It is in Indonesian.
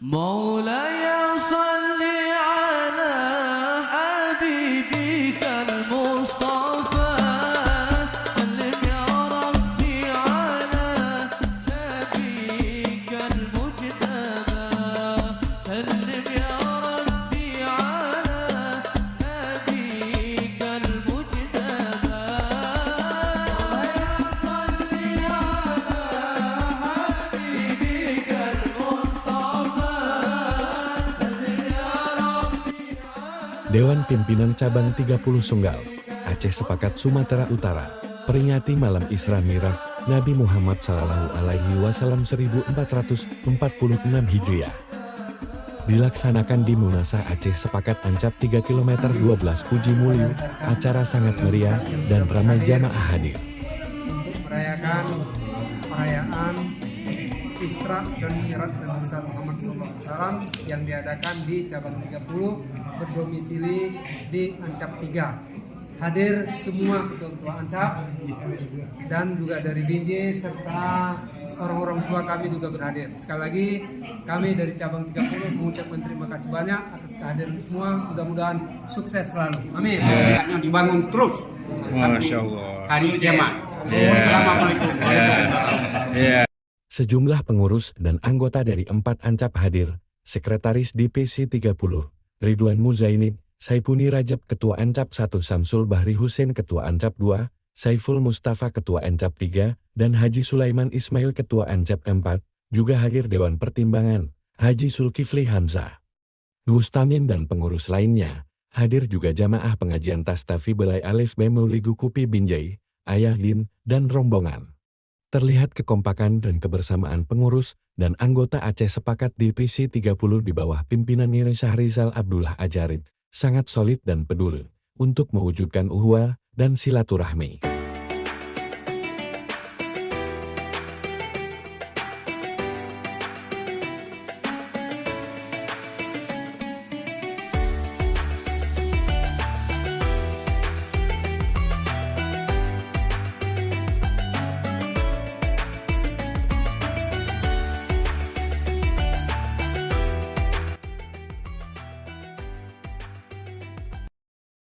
مولاي صل على حبيبك المصطفى سلم يا ربي على نبيك المجتبى سلم يا ربي على نبيك المجتبى مولاي صل على حبيبك المصطفى Dewan Pimpinan Cabang 30 Sunggal, Aceh Sepakat Sumatera Utara, peringati malam Isra Miraj Nabi Muhammad SAW 1446 Hijriah. Dilaksanakan di Munasah Aceh Sepakat Ancap 3 km 12 Puji Mulyo, acara sangat meriah dan ramai jamaah hadir. Untuk merayakan perayaan Isra dan Mi'raj Nabi besar Muhammad SAW yang diadakan di cabang 30 berdomisili di Ancap 3. Hadir semua ketua-ketua Ancap dan juga dari Binjai serta orang-orang tua kami juga berhadir. Sekali lagi kami dari cabang 30 mengucapkan terima kasih banyak atas kehadiran semua. Mudah-mudahan sukses selalu. Amin. Yang dibangun terus. Masya Allah. Hari kiamat. Yeah. Assalamualaikum. Yeah. Sejumlah pengurus dan anggota dari 4 Ancap hadir, Sekretaris DPC 30, Ridwan Muzaini, Saipuni Rajab Ketua Ancap 1, Samsul Bahri Hussein Ketua Ancap 2, Saiful Mustafa Ketua Ancap 3, dan Haji Sulaiman Ismail Ketua Ancap 4, juga hadir Dewan Pertimbangan, Haji Zulkifli Hamzah. Gustamin dan pengurus lainnya, hadir juga jamaah pengajian Tastafi Belai Alif Bemuligu Kupi Binjai, Ayah Din, dan rombongan. Terlihat kekompakan dan kebersamaan pengurus dan anggota Aceh Sepakat DPC 30 di bawah pimpinan Nire Syahrizal Abdullah Ajarid, sangat solid dan peduli untuk mewujudkan ukhuwah dan silaturahmi.